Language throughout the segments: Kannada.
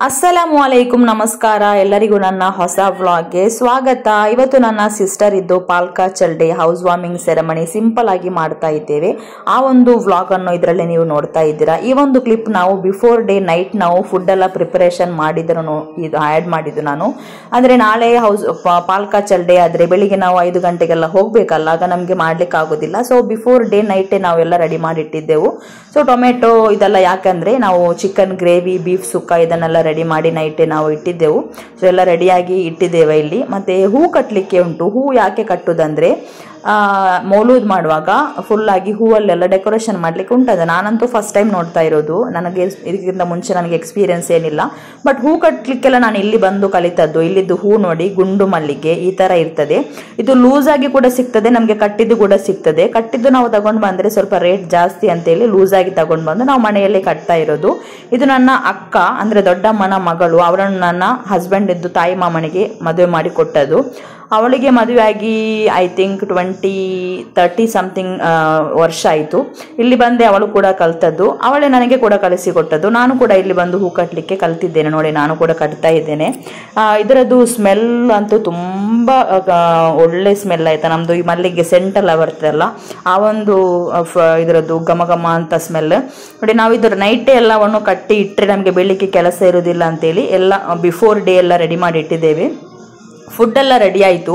ಅಸ್ಸಲಾಮು ಅಲೈಕುಂ, ನಮಸ್ಕಾರ ಎಲ್ಲರಿಗೂ ನನ್ನ ಹೊಸ ವ್ಲಾಗ್ಗೆ ಸ್ವಾಗತ. ಇವತ್ತು ನನ್ನ ಸಿಸ್ಟರ್ ಇದ್ದು ಪಾಲ್ಕ ಚಲ್ಡೆ ಹೌಸ್ ವಾರ್ಮಿಂಗ್ ಸೆರೆಮನಿ ಸಿಂಪಲ್ ಆಗಿ ಮಾಡ್ತಾ ಇದ್ದೇವೆ. ಆ ಒಂದು ವ್ಲಾಗ್ ಅನ್ನು ಇದರಲ್ಲಿ ನೀವು ನೋಡ್ತಾ ಇದ್ದೀರಾ. ಈ ಒಂದು ಕ್ಲಿಪ್ ನಾವು ಬಿಫೋರ್ ಡೇ ನೈಟ್ ನಾವು ಫುಡ್ ಎಲ್ಲ ಪ್ರಿಪರೇಷನ್ ಮಾಡಿದ್ರು ಇದು ಆ್ಯಡ್ ಮಾಡಿದ್ದು ನಾನು. ಅಂದರೆ ನಾಳೆ ಪಾಲ್ಕ ಚಲ್ಡೆ ಆದರೆ ಬೆಳಿಗ್ಗೆ ನಾವು 5 ಗಂಟೆಗೆಲ್ಲ ಹೋಗಬೇಕಲ್ಲ, ಆಗ ನಮಗೆ ಮಾಡ್ಲಿಕ್ಕೆ ಆಗೋದಿಲ್ಲ. ಸೊ ಬಿಫೋರ್ ಡೇ ನೈಟೇ ನಾವೆಲ್ಲ ರೆಡಿ ಮಾಡಿಟ್ಟಿದ್ದೆವು. ಸೊ ಟೊಮೆಟೊ ಇದೆಲ್ಲ ಯಾಕಂದ್ರೆ ನಾವು ಚಿಕನ್ ಗ್ರೇವಿ, ಬೀಫ್ ಸುಕ್ಕ ಇದನ್ನೆಲ್ಲ ರೆಡಿ ಮಾಡಿ ನೈಟೇ ನಾವು ಇಟ್ಟಿದ್ದೆವು. ಸೊ ಎಲ್ಲ ರೆಡಿಯಾಗಿ ಇಟ್ಟಿದ್ದೇವೆ ಇಲ್ಲಿ. ಮತ್ತೆ ಹೂ ಕಟ್ಟಲಿಕ್ಕೆ ಉಂಟು. ಹೂ ಯಾಕೆ ಕಟ್ಟುದಂದ್ರೆ ಮೌಲೂದ್ ಮಾಡುವಾಗ ಫುಲ್ ಆಗಿ ಹೂವಲ್ಲೆಲ್ಲ ಡೆಕೋರೇಷನ್ ಮಾಡ್ಲಿಕ್ಕೆ ಉಂಟದ. ನಾನಂತೂ ಫಸ್ಟ್ ಟೈಮ್ ನೋಡ್ತಾ ಇರೋದು, ನನಗೆ ಇದಕ್ಕಿಂತ ಮುಂಚೆ ನನಗೆ ಎಕ್ಸ್ಪೀರಿಯನ್ಸ್ ಏನಿಲ್ಲ. ಬಟ್ ಹೂ ಕಟ್ಟಲಿಕ್ಕೆಲ್ಲ ನಾನು ಇಲ್ಲಿ ಬಂದು ಕಲಿತದ್ದು. ಇಲ್ಲಿದ್ದು ಹೂ ನೋಡಿ, ಗುಂಡು ಮಲ್ಲಿಗೆ ಈ ತರ ಇರ್ತದೆ. ಇದು ಲೂಸ್ ಆಗಿ ಕೂಡ ಸಿಗ್ತದೆ, ನಮಗೆ ಕಟ್ಟಿದ್ದು ಕೂಡ ಸಿಗ್ತದೆ. ಕಟ್ಟಿದ್ದು ನಾವು ತಗೊಂಡು ಬಂದ್ರೆ ಸ್ವಲ್ಪ ರೇಟ್ ಜಾಸ್ತಿ ಅಂತೇಳಿ ಲೂಸ್ ಆಗಿ ತಗೊಂಡು ಬಂದು ನಾವು ಮನೆಯಲ್ಲೇ ಕಟ್ತಾ ಇರೋದು. ಇದು ನನ್ನ ಅಕ್ಕ ಅಂದ್ರೆ ದೊಡ್ಡಮ್ಮನ ಮಗಳು. ಅವರನ್ನು ನನ್ನ ಹಸ್ಬೆಂಡ್ ಇದ್ದು ತಾಯಿ ಮಾಮನಿಗೆ ಮದುವೆ ಮಾಡಿ ಕೊಟ್ಟದ್ದು. ಅವಳಿಗೆ ಮದುವೆ ಆಗಿ ಐ ಥಿಂಕ್ 20-30 ಸಮಥಿಂಗ್ ವರ್ಷ ಆಯಿತು. ಇಲ್ಲಿ ಬಂದೆ ಅವಳು ಕೂಡ ಕಲ್ತದ್ದು. ಅವಳೇ ನನಗೆ ಕೂಡ ಕಲಿಸಿ ಕೊಟ್ಟದ್ದು. ನಾನು ಕೂಡ ಇಲ್ಲಿ ಬಂದು ಹೂ ಕಟ್ಟಲಿಕ್ಕೆ ಕಲ್ತಿದ್ದೇನೆ. ನೋಡಿ, ನಾನು ಕೂಡ ಕಟ್ತಾ ಇದ್ದೇನೆ. ಇದರದ್ದು ಸ್ಮೆಲ್ ಅಂತೂ ತುಂಬ ಒಳ್ಳೆ ಸ್ಮೆಲ್ ಆಯ್ತಾ. ನಮ್ದು ಈ ಮಲ್ಲಿಗೆ ಸೆಂಟ್ ಎಲ್ಲ ಬರ್ತದಲ್ಲ, ಆ ಒಂದು ಇದರದ್ದು ಘಮ ಘಮ ಅಂತ ಸ್ಮೆಲ್ ನೋಡಿ. ನಾವು ಇದರ ನೈಟೇ ಎಲ್ಲವನ್ನು ಕಟ್ಟಿ ಇಟ್ಟರೆ ನಮಗೆ ಬೆಳಿಗ್ಗೆ ಕೆಲಸ ಇರುವುದಿಲ್ಲ ಅಂತೇಳಿ ಎಲ್ಲ ಬಿಫೋರ್ ಡೇ ಎಲ್ಲ ರೆಡಿ ಮಾಡಿ ಇಟ್ಟಿದ್ದೇವೆ. ಫುಡ್ ಎಲ್ಲ ರೆಡಿ ಆಯಿತು.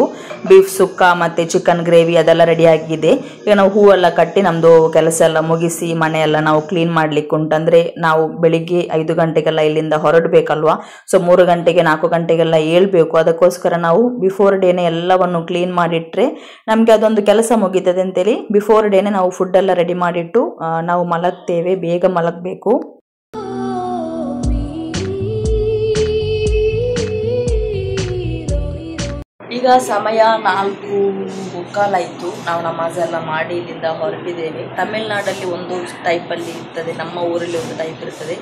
ಬೀಫ್ ಸುಕ್ಕ ಮತ್ತು ಚಿಕನ್ ಗ್ರೇವಿ ಅದೆಲ್ಲ ರೆಡಿ ಆಗಿದೆ. ಈಗ ನಾವು ಹೂವೆಲ್ಲ ಕಟ್ಟಿ ನಮ್ಮದು ಕೆಲಸ ಎಲ್ಲ ಮುಗಿಸಿ ಮನೆಯೆಲ್ಲ ನಾವು ಕ್ಲೀನ್ ಮಾಡ್ಲಿಕ್ಕೆ ಉಂಟಂದರೆ ನಾವು ಬೆಳಿಗ್ಗೆ 5 ಗಂಟೆಗೆಲ್ಲ ಇಲ್ಲಿಂದ ಹೊರಡಬೇಕಲ್ವಾ. ಸೊ 3 ಗಂಟೆಗೆ 4 ಗಂಟೆಗೆಲ್ಲ ಏಳಬೇಕು. ಅದಕ್ಕೋಸ್ಕರ ನಾವು ಬಿಫೋರ್ ಡೇನೆ ಎಲ್ಲವನ್ನು ಕ್ಲೀನ್ ಮಾಡಿಟ್ರೆ ನಮಗೆ ಅದೊಂದು ಕೆಲಸ ಮುಗೀತದೆ ಅಂತೇಳಿ ಬಿಫೋರ್ ಡೇನೆ ನಾವು ಫುಡ್ ಎಲ್ಲ ರೆಡಿ ಮಾಡಿಟ್ಟು ನಾವು ಮಲಗ್ತೇವೆ. ಬೇಗ ಮಲಗಬೇಕು. ಈಗ ಸಮಯ 4:15 ಆಯಿತು. ನಾವು ನಮಾಜ್ ಎಲ್ಲ ಮಾಡಿ ಇಲ್ಲಿಂದ ಹೊರಟಿದ್ದೇವೆ. ತಮಿಳ್ನಾಡಲ್ಲಿ ಒಂದು ಟೈಪಲ್ಲಿ ಇರ್ತದೆ, ನಮ್ಮ ಊರಲ್ಲಿ ಒಂದು ಟೈಪ್ ಇರ್ತದೆ.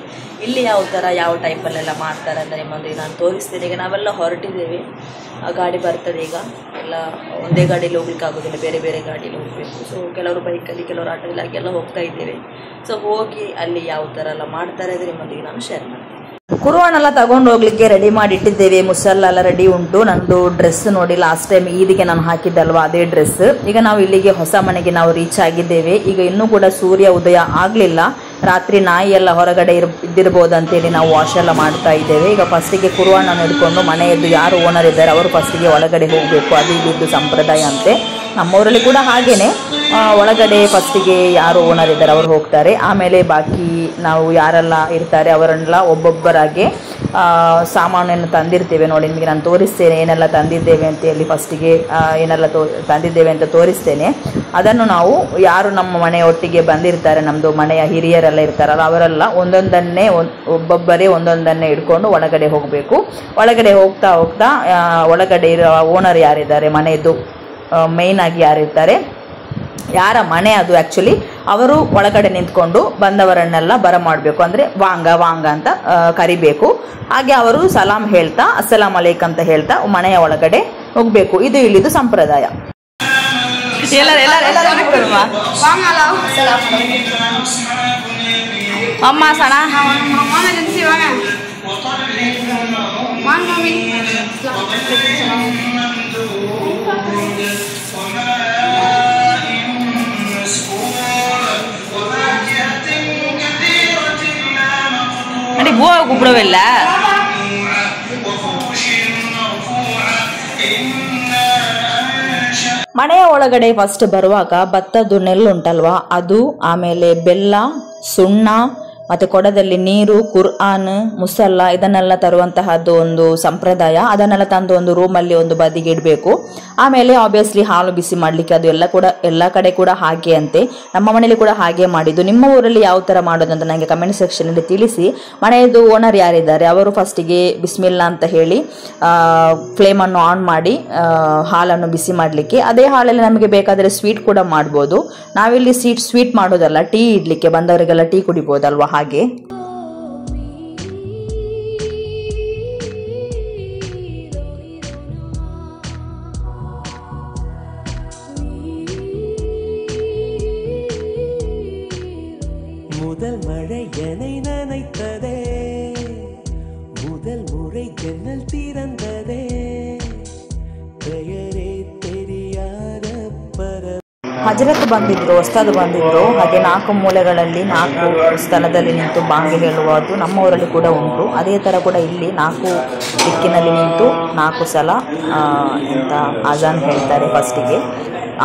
ಇಲ್ಲಿ ಯಾವ ಥರ ಯಾವ ಟೈಪಲ್ಲೆಲ್ಲ ಮಾಡ್ತಾರೆ ಅಂತ ನಿಮ್ಮೊಂದಿಗೆ ನಾನು ತೋರಿಸ್ತೇನೆ. ಈಗ ನಾವೆಲ್ಲ ಹೊರಟಿದ್ದೇವೆ. ಗಾಡಿ ಬರ್ತದೆ. ಈಗ ಎಲ್ಲ ಒಂದೇ ಗಾಡಿಯಲ್ಲಿ ಹೋಗ್ಲಿಕ್ಕೆ ಆಗೋದಿಲ್ಲ, ಬೇರೆ ಬೇರೆ ಗಾಡಿಯಲ್ಲಿ ಹೋಗಬೇಕು. ಸೊ ಕೆಲವರು ಬೈಕಲ್ಲಿ, ಕೆಲವರು ಆಟೋದಲ್ಲಿ ಹಾಗೆಲ್ಲ ಹೋಗ್ತಾ ಇದ್ದೇವೆ. ಸೊ ಹೋಗಿ ಅಲ್ಲಿ ಯಾವ ಥರ ಎಲ್ಲ ಮಾಡ್ತಾರೆ ಅಂದರೆ ನಿಮ್ಮೊಂದಿಗೆ ನಾನು ಶೇರ್ ಮಾಡ್ತೀನಿ. ಕುರ್ಆನ್ ಎಲ್ಲ ತಗೊಂಡು ಹೋಗ್ಲಿಕ್ಕೆ ರೆಡಿ ಮಾಡಿ ಇಟ್ಟಿದ್ದೇವೆ. ಮುಸಲ್ಲ ಎಲ್ಲ ರೆಡಿ ಉಂಟು. ನಂದು ಡ್ರೆಸ್ ನೋಡಿ, ಲಾಸ್ಟ್ ಟೈಮ್ ಈದಿಗೆ ನಾನು ಹಾಕಿದ್ದಲ್ವಾ ಅದೇ ಡ್ರೆಸ್. ಈಗ ನಾವು ಇಲ್ಲಿಗೆ ಹೊಸ ಮನೆಗೆ ನಾವು ರೀಚ್ ಆಗಿದ್ದೇವೆ. ಈಗ ಇನ್ನೂ ಕೂಡ ಸೂರ್ಯ ಉದಯ ಆಗಲಿಲ್ಲ. ರಾತ್ರಿ ನಾಯಿ ಎಲ್ಲ ಹೊರಗಡೆ ಇದ್ದಿರ್ಬೋದು ಅಂತೇಳಿ ನಾವು ವಾಶ್ ಎಲ್ಲ ಮಾಡ್ತಾ ಇದ್ದೇವೆ. ಈಗ ಫಸ್ಟಿಗೆ ಕುರ್ಆನ್ ಅನ್ನು ಹಿಡ್ಕೊಂಡು ಮನೆಯದ್ದು ಯಾರು ಓನರ್ ಇದ್ದಾರೆ ಅವರು ಫಸ್ಟಿಗೆ ಒಳಗಡೆ ಹೋಗಬೇಕು. ಅದು ಇಲ್ಲಿದ್ದು ಸಂಪ್ರದಾಯ ಅಂತೆ. ನಮ್ಮೂರಲ್ಲಿ ಕೂಡ ಹಾಗೇನೆ, ಒಳಗಡೆ ಫಸ್ಟಿಗೆ ಯಾರು ಓನರ್ ಇದ್ದಾರೆ ಅವರು ಹೋಗ್ತಾರೆ. ಆಮೇಲೆ ಬಾಕಿ ನಾವು ಯಾರೆಲ್ಲ ಇರ್ತಾರೆ ಅವರನ್ನೆಲ್ಲ ಒಬ್ಬೊಬ್ಬರಾಗೆ ಸಾಮಾನನ್ನು ತಂದಿರ್ತೇವೆ. ನೋಡಿ, ನಿಮಗೆ ನಾನು ತೋರಿಸ್ತೇನೆ ಏನೆಲ್ಲ ತಂದಿದ್ದೇವೆ ಅಂತ ಹೇಳಿ. ಫಸ್ಟಿಗೆ ಏನೆಲ್ಲ ತಂದಿದ್ದೇವೆ ಅಂತ ತೋರಿಸ್ತೇನೆ. ಅದನ್ನು ನಾವು ಯಾರು ನಮ್ಮ ಮನೆಯ ಒಟ್ಟಿಗೆ ಬಂದಿರ್ತಾರೆ, ನಮ್ಮದು ಮನೆಯ ಹಿರಿಯರೆಲ್ಲ ಇರ್ತಾರಲ್ಲ ಅವರೆಲ್ಲ ಒಬ್ಬೊಬ್ಬರೇ ಒಂದೊಂದನ್ನೇ ಇಟ್ಕೊಂಡು ಒಳಗಡೆ ಹೋಗಬೇಕು. ಒಳಗಡೆ ಹೋಗ್ತಾ ಹೋಗ್ತಾ ಒಳಗಡೆ ಇರೋ ಓನರ್ ಯಾರಿದ್ದಾರೆ, ಮನೆಯದ್ದು ಮೇಯ್ನ್ ಆಗಿ ಯಾರಿರ್ತಾರೆ, ಯಾರ ಮನೆ ಅದು ಆ್ಯಕ್ಚುಲಿ, ಅವರು ಒಳಗಡೆ ನಿಂತ್ಕೊಂಡು ಬಂದವರನ್ನೆಲ್ಲ ಬರಮಾಡಬೇಕು. ಅಂದರೆ ವಾಂಗ ವಾಂಗ ಅಂತ ಕರಿಬೇಕು. ಹಾಗೆ ಅವರು ಸಲಾಂ ಹೇಳ್ತಾ ಅಸ್ಸಲಾಂ ಅಲೈಕ್ ಅಂತ ಹೇಳ್ತಾ ಮನೆಯ ಒಳಗಡೆ ಹೋಗಬೇಕು. ಇದು ಇಲ್ಲಿದು ಸಂಪ್ರದಾಯ. ಅಮ್ಮ ಸಣ ಅಡಿ ಬೋ ಕೂಪಿಡವಿಲ್ಲ. ಮನೆಯ ಒಳಗಡೆ ಫಸ್ಟ್ ಬರುವಾಗ ಭತ್ತದ್ದು ನೆಲ್ಲುಂಟಲ್ವಾ ಅದು, ಆಮೇಲೆ ಬೆಲ್ಲ, ಸುಣ್ಣ, ಮತ್ತು ಕೊಡದಲ್ಲಿ ನೀರು, ಕುರ್ಆನ್, ಮುಸಲ್ಲ ಇದನ್ನೆಲ್ಲ ತರುವಂತಹದ್ದು ಒಂದು ಸಂಪ್ರದಾಯ. ಅದನ್ನೆಲ್ಲ ತಂದು ಒಂದು ರೂಮಲ್ಲಿ ಒಂದು ಬದಿಗೆ ಇಡಬೇಕು. ಆಮೇಲೆ ಆಬ್ವಿಯಸ್ಲಿ ಹಾಲು ಬಿಸಿ ಮಾಡಲಿಕ್ಕೆ ಅದು ಎಲ್ಲ ಕಡೆ ಕೂಡ ಹಾಗೆ ಅಂತೆ. ನಮ್ಮ ಮನೇಲಿ ಕೂಡ ಹಾಗೆ ಮಾಡಿದ್ದು. ನಿಮ್ಮ ಊರಲ್ಲಿ ಯಾವ ಥರ ಮಾಡೋದು ಅಂತ ನನಗೆ ಕಮೆಂಟ್ ಸೆಕ್ಷನಲ್ಲಿ ತಿಳಿಸಿ. ಮನೆಯದು ಓನರ್ ಯಾರಿದ್ದಾರೆ ಅವರು ಫಸ್ಟಿಗೆ ಬಿಸ್ಮಿಲ್ಲಾ ಅಂತ ಹೇಳಿ ಫ್ಲೇಮನ್ನು ಆನ್ ಮಾಡಿ ಹಾಲನ್ನು ಬಿಸಿ ಮಾಡಲಿಕ್ಕೆ. ಅದೇ ಹಾಲಲ್ಲಿ ನಮಗೆ ಬೇಕಾದರೆ ಸ್ವೀಟ್ ಕೂಡ ಮಾಡ್ಬೋದು. ನಾವಿಲ್ಲಿ ಸ್ವೀಟ್ ಮಾಡೋದಲ್ಲ, ಟೀ ಇಡ್ಲಿಕ್ಕೆ ಬಂದವರಿಗೆಲ್ಲ ಟೀ ಕುಡಿಬೋದಲ್ವಾ, ಹಾಗೆ. முதல் மழை என்னை நனை ಹಜರತ್ ಬಂದಿದ್ದರು, ಉಸ್ತಾದ್ ಬಂದಿದ್ದರು. ಹಾಗೆ 4 ಮೂಲೆಗಳಲ್ಲಿ 4 ಸ್ಥಳದಲ್ಲಿ ನಿಂತು ಬಾಂಗ್ ಹೇಳುವುದು ನಮ್ಮ ಊರಲ್ಲಿ ಕೂಡ ಉಂಟು. ಅದೇ ಥರ ಕೂಡ ಇಲ್ಲಿ 4 ದಿಕ್ಕಿನಲ್ಲಿ ನಿಂತು 4 ಸಲ ಅಜಾನ್ ಹೇಳ್ತಾರೆ ಫಸ್ಟಿಗೆ.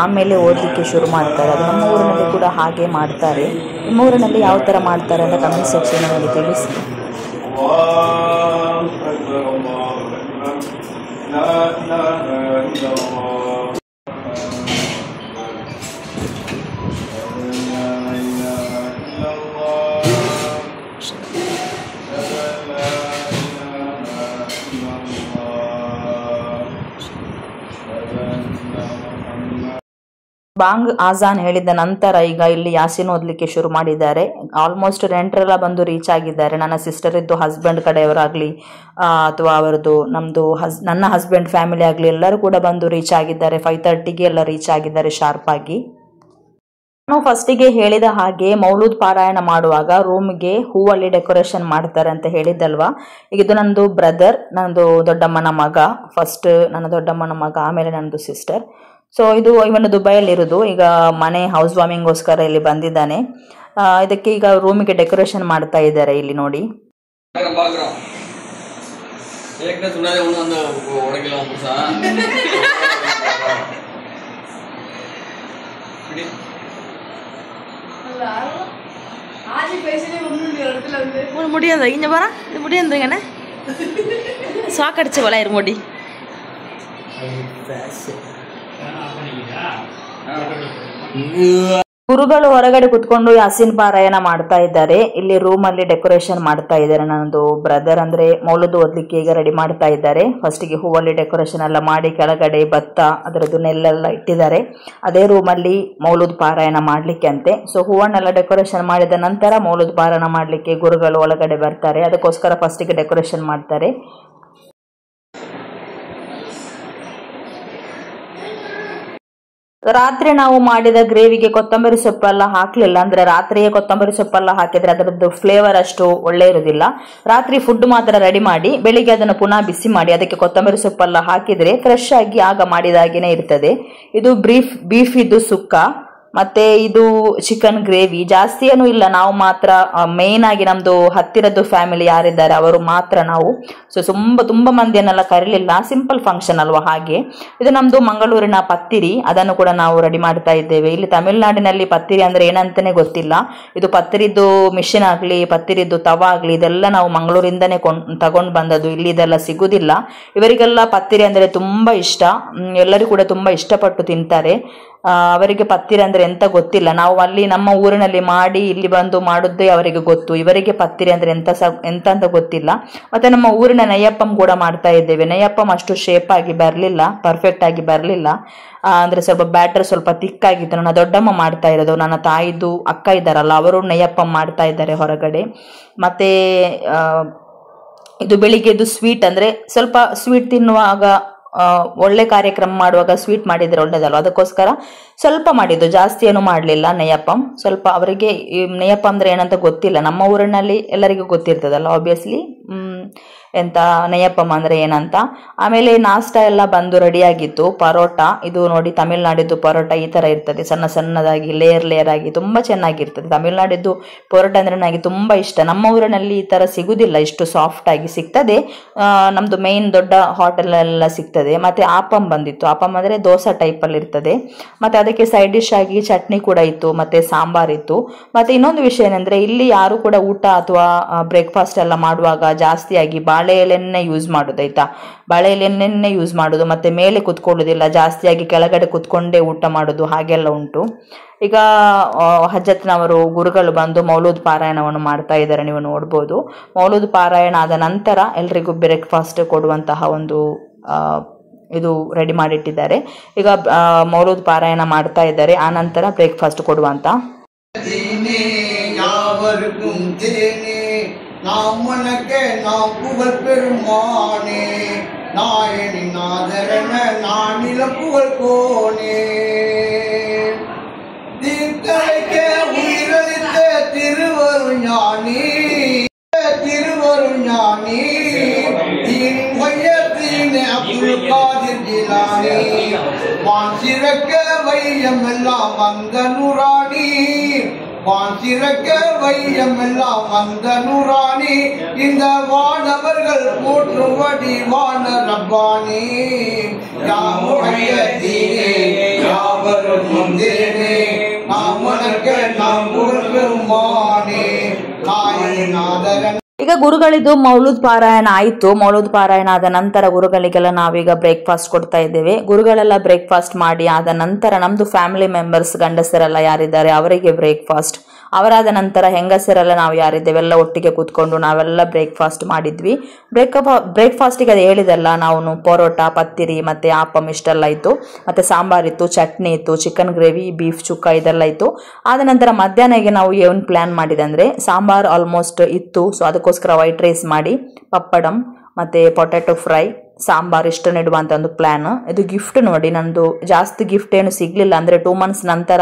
ಆಮೇಲೆ ಓದಲಿಕ್ಕೆ ಶುರು ಮಾಡ್ತಾರೆ. ಅದು ನಮ್ಮ ಊರಿನಲ್ಲಿ ಕೂಡ ಹಾಗೆ ಮಾಡ್ತಾರೆ. ನಿಮ್ಮ ಊರಿನಲ್ಲಿ ಯಾವ ಥರ ಮಾಡ್ತಾರೆ ಅಂತ ಕಮೆಂಟ್ ಸೆಕ್ಷನಲ್ಲಿ ತಿಳಿಸಿ. ಬಾಂಗ್ ಆಜಾನ್ ಹೇಳಿದ ನಂತರ ಈಗ ಇಲ್ಲಿ ಯಾಸೀನ್ ಓದಲಿಕ್ಕೆ ಶುರು ಮಾಡಿದ್ದಾರೆ. ಆಲ್ಮೋಸ್ಟ್ ನೆಂಟರೆಲ್ಲ ಬಂದು ರೀಚ್ ಆಗಿದ್ದಾರೆ. ನನ್ನ ಸಿಸ್ಟರ್ ಇದ್ದು ಹಸ್ಬೆಂಡ್ ಕಡೆಯವರಾಗಲಿ ಅಥವಾ ಅವರದ್ದು ನನ್ನ ಹಸ್ಬೆಂಡ್ ಫ್ಯಾಮಿಲಿ ಆಗಲಿ ಎಲ್ಲರೂ ಕೂಡ ಬಂದು ರೀಚ್ ಆಗಿದ್ದಾರೆ. 5:30ಗೆ ಎಲ್ಲ ರೀಚ್ ಆಗಿದ್ದಾರೆ ಶಾರ್ಪ್ ಆಗಿ. ನಾನು ಫಸ್ಟಿಗೆ ಹೇಳಿದ ಹಾಗೆ ಮೌಲೂದ್ ಪಾರಾಯಣ ಮಾಡುವಾಗ ರೂಮ್ಗೆ ಹೂವಲ್ಲಿ ಡೆಕೋರೇಷನ್ ಮಾಡ್ತಾರೆ ಅಂತ ಹೇಳಿದ್ದಲ್ವಾ. ಈಗ ಇದು ನಂದು ಬ್ರದರ್, ನಂದು ದೊಡ್ಡಮ್ಮನ ಮಗ. ಫಸ್ಟ್ ನನ್ನ ದೊಡ್ಡಮ್ಮನ ಮಗ, ಆಮೇಲೆ ನನ್ನದು ಸಿಸ್ಟರ್. ಸೊ ಇದು ಇವನು ದುಬೈಯಲ್ಲಿರೋದು. ಈಗ ಮನೆ ಹೌಸ್ ವಾರ್ಮಿಂಗ್ಗೋಸ್ಕರ ಇಲ್ಲಿ ಬಂದಿದ್ದಾನೆ. ಇದಕ್ಕೆ ಈಗ ರೂಮಿಗೆ ಡೆಕೋರೇಷನ್ ಮಾಡ್ತಾ ಇದ್ದಾರೆ ಇಲ್ಲಿ ನೋಡಿ. முடியாது இங்க பாரா இது முடியாதுங்கண்ணே சாக்கடிச்சு வளையிரு முடி. ಗುರುಗಳು ಹೊರಗಡೆ ಕುತ್ಕೊಂಡು ಯಾಸೀನ್ ಪಾರಾಯಣ ಮಾಡ್ತಾ ಇದ್ದಾರೆ. ಇಲ್ಲಿ ರೂಮ್ ಅಲ್ಲಿ ಡೆಕೋರೇಷನ್ ಮಾಡ್ತಾ ಇದ್ದಾರೆ. ನನ್ನದು ಬ್ರದರ್ ಅಂದ್ರೆ ಮೌಲೂದ್ ಓದ್ಲಿಕ್ಕೆ ಈಗ ರೆಡಿ ಮಾಡ್ತಾ ಇದ್ದಾರೆ. ಫಸ್ಟಿಗೆ ಹೂವಲ್ಲಿ ಡೆಕೋರೇಷನ್ ಎಲ್ಲ ಮಾಡಿ ಕೆಳಗಡೆ ಭತ್ತ ಅದರದ್ದು ನೆಲ್ಲೆಲ್ಲ ಇಟ್ಟಿದ್ದಾರೆ. ಅದೇ ರೂಮ್ ಅಲ್ಲಿ ಮೌಲೂದ್ ಪಾರಾಯಣ ಮಾಡ್ಲಿಕ್ಕೆ ಅಂತೆ. ಸೊ ಹೂವನ್ನೆಲ್ಲ ಡೆಕೋರೇಷನ್ ಮಾಡಿದ ನಂತರ ಮೌಲೂದ್ ಪಾರಾಯಣ ಮಾಡ್ಲಿಕ್ಕೆ ಗುರುಗಳು ಒಳಗಡೆ ಬರ್ತಾರೆ. ಅದಕ್ಕೋಸ್ಕರ ಫಸ್ಟಿಗೆ ಡೆಕೋರೇಷನ್ ಮಾಡ್ತಾರೆ. ರಾತ್ರಿ ನಾವು ಮಾಡಿದ ಗ್ರೇವಿಗೆ ಕೊತ್ತಂಬರಿ ಸೊಪ್ಪೆಲ್ಲ ಹಾಕ್ಲಿಲ್ಲ. ಅಂದ್ರೆ ರಾತ್ರಿಯೇ ಕೊತ್ತಂಬರಿ ಸೊಪ್ಪೆಲ್ಲ ಹಾಕಿದ್ರೆ ಅದರದ್ದು ಫ್ಲೇವರ್ ಅಷ್ಟು ಒಳ್ಳೆ ಇರುವುದಿಲ್ಲ. ರಾತ್ರಿ ಫುಡ್ ಮಾತ್ರ ರೆಡಿ ಮಾಡಿ ಬೆಳಿಗ್ಗೆ ಅದನ್ನು ಪುನಃ ಬಿಸಿ ಮಾಡಿ ಅದಕ್ಕೆ ಕೊತ್ತಂಬರಿ ಸೊಪ್ಪೆಲ್ಲ ಹಾಕಿದ್ರೆ ಫ್ರೆಶ್ ಆಗಿ ಆಗ ಮಾಡಿದಾಗೇನೆ ಇರ್ತದೆ. ಇದು ಬೀಫ್ ಇದು ಸುಕ್ಕ, ಮತ್ತೆ ಇದು ಚಿಕನ್ ಗ್ರೇವಿ. ಜಾಸ್ತಿ ಏನೂ ಇಲ್ಲ, ನಾವು ಮಾತ್ರ ಮೇನ್ ಆಗಿ ನಮ್ದು ಹತ್ತಿರದ್ದು ಫ್ಯಾಮಿಲಿ ಯಾರಿದ್ದಾರೆ ಅವರು ಮಾತ್ರ ನಾವು. ಸೊ ತುಂಬಾ ಮಂದಿಯನ್ನೆಲ್ಲ ಕರೀಲಿಲ್ಲ, ಸಿಂಪಲ್ ಫಂಕ್ಷನ್ ಅಲ್ವಾ ಹಾಗೆ. ಇದು ನಮ್ದು ಮಂಗಳೂರಿನ ಪತ್ತಿರಿ, ಅದನ್ನು ಕೂಡ ನಾವು ರೆಡಿ ಮಾಡ್ತಾ ಇದ್ದೇವೆ. ಇಲ್ಲಿ ತಮಿಳುನಾಡಿನಲ್ಲಿ ಪತ್ತಿರಿ ಅಂದ್ರೆ ಏನಂತಾನೆ ಗೊತ್ತಿಲ್ಲ. ಇದು ಪತ್ತಿರಿದ್ದು ಮಿಷಿನ್ ಆಗ್ಲಿ ಪತ್ತಿರಿದ್ದು ತವಾ ಆಗ್ಲಿ ಇದೆಲ್ಲ ನಾವು ಮಂಗಳೂರಿಂದನೇ ತಗೊಂಡು ಬಂದದ್ದು. ಇಲ್ಲಿ ಇದೆಲ್ಲ ಸಿಗುದಿಲ್ಲ. ಇವರಿಗೆಲ್ಲ ಪತ್ತಿರಿ ಅಂದ್ರೆ ತುಂಬಾ ಇಷ್ಟ, ಎಲ್ಲರೂ ಕೂಡ ತುಂಬಾ ಇಷ್ಟಪಟ್ಟು ತಿಂತಾರೆ. ಅವರಿಗೆ ಪತ್ತಿರಿ ಅಂದ್ರೆ ಎಂತ ಗೊತ್ತಿಲ್ಲ. ನಾವು ಅಲ್ಲಿ ನಮ್ಮ ಊರಿನಲ್ಲಿ ಮಾಡಿ ಇಲ್ಲಿ ಬಂದು ಮಾಡುದೇ ಅವರಿಗೆ ಗೊತ್ತು. ಇವರಿಗೆ ಪತ್ತಿರಿ ಅಂದ್ರೆ ಎಂತ ಅಂತ ಗೊತ್ತಿಲ್ಲ. ಮತ್ತೆ ನಮ್ಮ ಊರಿನ ನಯ್ಯಪ್ಪಂ ಕೂಡ ಮಾಡ್ತಾ ಇದ್ದೇವೆ. ನಯ್ಯಪ್ಪಂ ಅಷ್ಟು ಶೇಪ್ ಆಗಿ ಬರ್ಲಿಲ್ಲ, ಪರ್ಫೆಕ್ಟ್ ಆಗಿ ಬರ್ಲಿಲ್ಲ. ಅಂದ್ರೆ ಸ್ವಲ್ಪ ಬ್ಯಾಟರ್ ಸ್ವಲ್ಪ ತಿಕ್ಕಾಗಿತ್ತು. ನನ್ನ ದೊಡ್ಡಮ್ಮ ಮಾಡ್ತಾ ಇರೋದು, ನನ್ನ ತಾಯಿದು ಅಕ್ಕ ಇದ್ದಾರಲ್ಲ ಅವರು ನಯ್ಯಪ್ಪಂ ಮಾಡ್ತಾ ಇದ್ದಾರೆ ಹೊರಗಡೆ. ಮತ್ತೆ ಇದು ಬೆಳಿಗ್ಗೆದು ಸ್ವೀಟ್ ಅಂದ್ರೆ ಸ್ವಲ್ಪ ಸ್ವೀಟ್ ತಿನ್ನುವಾಗ ಒಳ್ಳೆ ಕಾರ್ಯಕ್ರಮ ಮಾಡುವಾಗ ಸ್ವೀಟ್ ಮಾಡಿದ್ರೆ ಒಳ್ಳೇದಲ್ವ, ಅದಕ್ಕೋಸ್ಕರ ಸ್ವಲ್ಪ ಮಾಡಿದ್ದು, ಜಾಸ್ತಿ ಏನು ಮಾಡಲಿಲ್ಲ. ನಯ್ಯಪ್ಪಂ ಸ್ವಲ್ಪ ಅವರಿಗೆ ನಯ್ಯಪ್ಪ ಅಂದ್ರೆ ಏನಂತ ಗೊತ್ತಿಲ್ಲ. ನಮ್ಮ ಊರಿನಲ್ಲಿ ಎಲ್ಲರಿಗೂ ಗೊತ್ತಿರ್ತದಲ್ಲ ಆಬ್ವಿಯಸ್ಲಿ ಎಂತ ನಯ್ಯಪ್ಪಂ ಅಂದ್ರೆ ಏನಂತ. ಆಮೇಲೆ ನಾಷ್ಟ ಎಲ್ಲ ಬಂದು ರೆಡಿಯಾಗಿತ್ತು. ಪರೋಟ, ಇದು ನೋಡಿ ತಮಿಳ್ನಾಡಿದ್ದು ಪರೋಟ ಈ ತರ ಇರ್ತದೆ, ಸಣ್ಣ ಸಣ್ಣದಾಗಿ ಲೇಯರ್ ಆಗಿ ತುಂಬಾ ಚೆನ್ನಾಗಿರ್ತದೆ. ತಮಿಳ್ನಾಡಿದ್ದು ಪರೋಟ ಅಂದ್ರೆ ನನಗೆ ತುಂಬಾ ಇಷ್ಟ. ನಮ್ಮ ಊರಿನಲ್ಲಿ ಈ ತರ ಸಿಗುದಿಲ್ಲ, ಇಷ್ಟು ಸಾಫ್ಟ್ ಆಗಿ ಸಿಗ್ತದೆ. ನಮ್ದು ಮೇನ್ ದೊಡ್ಡ ಹೋಟೆಲ್ ಎಲ್ಲ ಸಿಗ್ತದೆ. ಮತ್ತೆ ಆಪಂ ಬಂದಿತ್ತು. ಆಪಂ ಅಂದ್ರೆ ದೋಸೆ ಟೈಪ್ ಅಲ್ಲಿ ಇರ್ತದೆ. ಮತ್ತೆ ಅದಕ್ಕೆ ಸೈಡ್ ಡಿಶ್ ಆಗಿ ಚಟ್ನಿ ಕೂಡ ಇತ್ತು, ಮತ್ತೆ ಸಾಂಬಾರ್ ಇತ್ತು. ಮತ್ತೆ ಇನ್ನೊಂದು ವಿಷಯ ಏನಂದ್ರೆ ಇಲ್ಲಿ ಯಾರು ಕೂಡ ಊಟ ಅಥವಾ ಬ್ರೇಕ್ಫಾಸ್ಟ್ ಎಲ್ಲ ಮಾಡುವಾಗ ಜಾಸ್ತಿಯಾಗಿ ಬಾಳೆ ಎಲೆನ್ನೇ ಯೂಸ್ ಮಾಡೋದು ಆಯ್ತಾ. ಬಾಳೆ ಎಲೆನ್ನೇ ಯೂಸ್ ಮಾಡೋದು, ಮತ್ತೆ ಮೇಲೆ ಕುತ್ಕೊಳ್ಳೋದಿಲ್ಲ, ಜಾಸ್ತಿಯಾಗಿ ಕೆಳಗಡೆ ಕುತ್ಕೊಂಡೇ ಊಟ ಮಾಡೋದು, ಹಾಗೆಲ್ಲ ಉಂಟು. ಈಗ ಹಜರತ್ನವರು ಗುರುಗಳು ಬಂದು ಮೌಲೂದ್ ಪಾರಾಯಣವನ್ನು ಮಾಡ್ತಾ ಇದ್ದಾರೆ, ನೀವು ನೋಡ್ಬೋದು. ಮೌಲೂದ್ ಪಾರಾಯಣ ಆದ ನಂತರ ಎಲ್ರಿಗೂ ಬ್ರೇಕ್ಫಾಸ್ಟ್ ಕೊಡುವಂತಹ ಒಂದು ಇದು ರೆಡಿ ಮಾಡಿಟ್ಟಿದ್ದಾರೆ. ಈಗ ಮೌಲೂದ್ ಪಾರಾಯಣ ಮಾಡ್ತಾ ಇದ್ದಾರೆ, ಆ ನಂತರ ಬ್ರೇಕ್ಫಾಸ್ಟ್ ಕೊಡುವಂತ. நாம் உனக்கே நாம் புகழ் பெருமானே நாயனி நாதரன நானில புகழ் கோனே தீர்த்தரைக்க உயிரளித்த திருவருஞானி திருவருஞானி தீன் வையத்தீனே அப்துல் காதிர் ஜிலானி வான்சிறக்க வையமெல்லாம் வந்த நூராணி வான்சிறக்க வையமெல்லாம் வந்த நூராணி இந்த வானவர்கள் போற்றும்படி வான ரப்பானி யாமுடைய தீனே யாவரும் முந்திரனே நாம் உனக்கு நாம் புகழ்மானே நாயனாதரன். ಈಗ ಗುರುಗಳಿದ್ದು ಮೌಲೂದ್ ಪಾರಾಯಣ ಆಯಿತು. ಮೌಲೂದ್ ಪಾರಾಯಣ ಆದ ನಂತರ ಗುರುಗಳಿಗೆಲ್ಲ ನಾವೀಗ ಬ್ರೇಕ್ಫಾಸ್ಟ್ ಕೊಡ್ತಾ ಇದ್ದೇವೆ. ಗುರುಗಳೆಲ್ಲ ಬ್ರೇಕ್ಫಾಸ್ಟ್ ಮಾಡಿ ಆದ ನಂತರ ನಮ್ದು ಫ್ಯಾಮಿಲಿ ಮೆಂಬರ್ಸ್ ಗಂಡಸರೆಲ್ಲ ಯಾರಿದ್ದಾರೆ ಅವರಿಗೆ ಬ್ರೇಕ್ಫಾಸ್ಟ್, ಅವರಾದ ನಂತರ ಹೆಂಗಸರೆಲ್ಲ ನಾವು ಯಾರಿದ್ದೇವೆ ಎಲ್ಲ ಒಟ್ಟಿಗೆ ಕೂತ್ಕೊಂಡು ನಾವೆಲ್ಲ ಬ್ರೇಕ್ಫಾಸ್ಟ್ ಮಾಡಿದ್ವಿ. ಬ್ರೇಕ್ಫಾಸ್ಟಿಗೆ ಅದು ಹೇಳಿದಲ್ಲ, ನಾವು ಪರೋಟ, ಪತ್ತಿರಿ ಮತ್ತೆ ಆಪಮ್ ಇಷ್ಟೆಲ್ಲ ಇತ್ತು, ಮತ್ತೆ ಸಾಂಬಾರಿತ್ತು, ಚಟ್ನಿ ಇತ್ತು, ಚಿಕನ್ ಗ್ರೇವಿ, ಬೀಫ್ ಚುಕ್ಕ ಇದೆಲ್ಲ ಇತ್ತು. ಆದ ನಂತರ ಮಧ್ಯಾಹ್ನಕ್ಕೆ ನಾವು ಏನು ಪ್ಲಾನ್ ಮಾಡಿದೆ ಅಂದರೆ ಸಾಂಬಾರ್ ಆಲ್ಮೋಸ್ಟ್ ಇತ್ತು, ಸೊ ಅದಕ್ಕೋಸ್ಕರ ವೈಟ್ ರೈಸ್ ಮಾಡಿ ಪಪ್ಪಡಮ್ ಮತ್ತೆ ಪೊಟ್ಯಾಟೊ ಫ್ರೈ ಸಾಂಬಾರ್ ಇಷ್ಟು ನೆಡುವಂತ ಒಂದು ಪ್ಲಾನ್. ಇದು ಗಿಫ್ಟ್ ನೋಡಿ, ನಂದು ಜಾಸ್ತಿ ಗಿಫ್ಟ್ ಏನು ಸಿಗ್ಲಿಲ್ಲ, ಅಂದರೆ 2 months ನಂತರ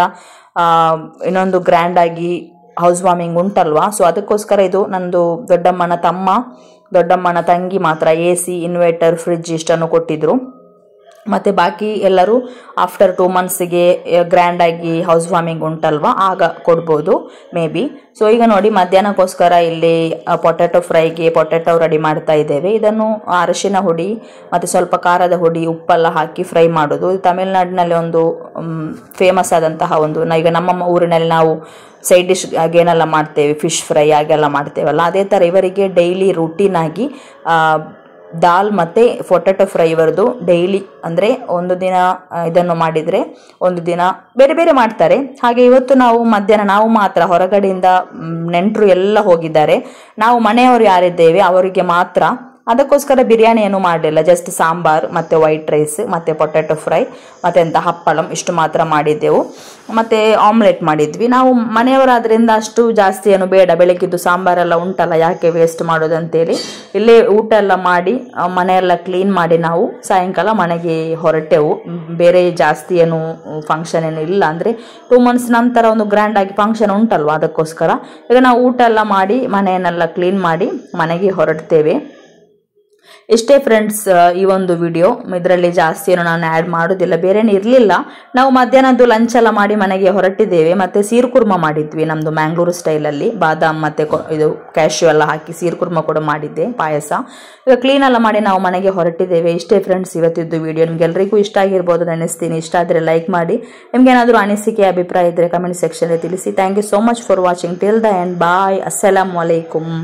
ಇನ್ನೊಂದು ಗ್ರ್ಯಾಂಡ್ ಆಗಿ ಹೌಸ್ ವಾರ್ಮಿಂಗ್ ಉಂಟಲ್ವಾ, ಸೊ ಅದಕ್ಕೋಸ್ಕರ ಇದು ನಂದು ದೊಡ್ಡಮ್ಮನ ತಮ್ಮ ದೊಡ್ಡಮ್ಮನ ತಂಗಿ ಮಾತ್ರ AC, ಇನ್ವರ್ಟರ್, ಫ್ರಿಡ್ಜ್ ಇಷ್ಟನ್ನು ಕೊಟ್ಟಿದ್ರು. ಮತ್ತು ಬಾಕಿ ಎಲ್ಲರೂ ಆಫ್ಟರ್ 2 monthsಗೆ ಗ್ರ್ಯಾಂಡ್ ಆಗಿ ಹೌಸ್ ವಾರ್ಮಿಂಗ್ ಉಂಟಲ್ವಾ ಆಗ ಕೊಡ್ಬೋದು ಮೇ ಬಿ. ಸೊ ಈಗ ನೋಡಿ ಮಧ್ಯಾಹ್ನಕ್ಕೋಸ್ಕರ ಇಲ್ಲಿ ಪೊಟ್ಯಾಟೊ ಫ್ರೈಗೆ ಪೊಟ್ಯಾಟೊ ರೆಡಿ ಮಾಡ್ತಾ ಇದ್ದೇವೆ. ಇದನ್ನು ಅರಿಶಿನ ಹುಡಿ ಮತ್ತು ಸ್ವಲ್ಪ ಖಾರದ ಹುಡಿ ಉಪ್ಪೆಲ್ಲ ಹಾಕಿ ಫ್ರೈ ಮಾಡೋದು. ತಮಿಳ್ನಾಡಿನಲ್ಲಿ ಒಂದು ಫೇಮಸ್ ಆದಂತಹ ಒಂದು, ಈಗ ನಮ್ಮ ಊರಿನಲ್ಲಿ ನಾವು ಸೈಡ್ ಡಿಶ್ ಆಗೇನೆಲ್ಲ ಮಾಡ್ತೇವೆ, ಫಿಶ್ ಫ್ರೈ ಹಾಗೆಲ್ಲ ಮಾಡ್ತೇವಲ್ಲ, ಅದೇ ಥರ ಇವರಿಗೆ ಡೈಲಿ ರುಟೀನ್ ಆಗಿ ದಾಲ್ ಮತ್ತು ಪೊಟ್ಯಾಟೊ ಫ್ರೈ ಇವರದು ಡೈಲಿ, ಅಂದರೆ ಒಂದು ದಿನ ಇದನ್ನು ಮಾಡಿದರೆ ಒಂದು ದಿನ ಬೇರೆ ಬೇರೆ ಮಾಡ್ತಾರೆ. ಹಾಗೆ ಇವತ್ತು ನಾವು ಮಧ್ಯಾಹ್ನ ನಾವು ಮಾತ್ರ, ಹೊರಗಡೆಯಿಂದ ನೆಂಟರು ಎಲ್ಲ ಹೋಗಿದ್ದಾರೆ, ನಾವು ಮನೆಯವರು ಯಾರಿದ್ದೇವೆ ಅವರಿಗೆ ಮಾತ್ರ. ಅದಕ್ಕೋಸ್ಕರ ಬಿರಿಯಾನಿ ಏನು ಮಾಡಲಿಲ್ಲ, ಜಸ್ಟ್ ಸಾಂಬಾರ್ ಮತ್ತು ವೈಟ್ ರೈಸ್ ಮತ್ತು ಪೊಟ್ಯಾಟೊ ಫ್ರೈ ಮತ್ತು ಹಪ್ಪಳಂ ಇಷ್ಟು ಮಾತ್ರ ಮಾಡಿದ್ದೆವು. ಮತ್ತು ಆಮ್ಲೆಟ್ ಮಾಡಿದ್ವಿ. ನಾವು ಮನೆಯವರಾದ್ರಿಂದ ಅಷ್ಟು ಜಾಸ್ತಿ ಏನು ಬೇಡ, ಬೆಳಗ್ಗಿದ್ದು ಸಾಂಬಾರೆಲ್ಲ ಉಂಟಲ್ಲ ಯಾಕೆ ವೇಸ್ಟ್ ಮಾಡೋದು ಅಂತೇಳಿ ಇಲ್ಲೇ ಊಟ ಎಲ್ಲ ಮಾಡಿ ಮನೆಯೆಲ್ಲ ಕ್ಲೀನ್ ಮಾಡಿ ನಾವು ಸಾಯಂಕಾಲ ಮನೆಗೆ ಹೊರಟೆವು. ಬೇರೆ ಜಾಸ್ತಿ ಏನು ಫಂಕ್ಷನ್ ಏನು ಇಲ್ಲ, ಅಂದರೆ 2 months ನಂತರ ಒಂದು ಗ್ರ್ಯಾಂಡ್ ಆಗಿ ಫಂಕ್ಷನ್ ಉಂಟಲ್ವ, ಅದಕ್ಕೋಸ್ಕರ ಈಗ ನಾವು ಊಟ ಎಲ್ಲ ಮಾಡಿ ಮನೆಯನ್ನೆಲ್ಲ ಕ್ಲೀನ್ ಮಾಡಿ ಮನೆಗೆ ಹೊರಡ್ತೇವೆ. ಇಷ್ಟೇ ಫ್ರೆಂಡ್ಸ್ ಈ ಒಂದು ವಿಡಿಯೋ. ಇದರಲ್ಲಿ ಜಾಸ್ತಿ ಏನು ನಾನು ಆ್ಯಡ್ ಮಾಡೋದಿಲ್ಲ, ಬೇರೆನೇ ಇರಲಿಲ್ಲ. ನಾವು ಮಧ್ಯಾಹ್ನದ್ದು ಲಂಚ್ ಎಲ್ಲ ಮಾಡಿ ಮನೆಗೆ ಹೊರಟಿದ್ದೇವೆ. ಮತ್ತು ಸೀರು ಕುರ್ಮ ಮಾಡಿದ್ವಿ ನಮ್ಮದು ಮ್ಯಾಂಗ್ಳೂರು ಸ್ಟೈಲಲ್ಲಿ, ಬಾದಾಮ್ ಮತ್ತು ಇದು ಕ್ಯಾಶ್ಯೂ ಎಲ್ಲ ಹಾಕಿ ಸೀರು ಕುರ್ಮ ಕೂಡ ಮಾಡಿದ್ದೆ, ಪಾಯಸ. ಈಗ ಕ್ಲೀನ್ ಎಲ್ಲ ಮಾಡಿ ನಾವು ಮನೆಗೆ ಹೊರಟಿದ್ದೇವೆ. ಇಷ್ಟೇ ಫ್ರೆಂಡ್ಸ್ ಇವತ್ತಿದ್ದು ವಿಡಿಯೋ. ನಿಮ್ಗೆಲ್ಲರಿಗೂ ಇಷ್ಟ ಆಗಿರ್ಬೋದು ಅನಿಸ್ತೀನಿ. ಇಷ್ಟ ಆದರೆ ಲೈಕ್ ಮಾಡಿ, ನಿಮ್ಗೇನಾದರೂ ಅನಿಸಿಕೆ ಅಭಿಪ್ರಾಯ ಇದ್ದರೆ ಕಮೆಂಟ್ ಸೆಕ್ಷನಲ್ಲಿ ತಿಳಿಸಿ. Thank you so much for watching till the end. Bye. ಅಸ್ಸಲಾಮು ಅಲೈಕುಮ್.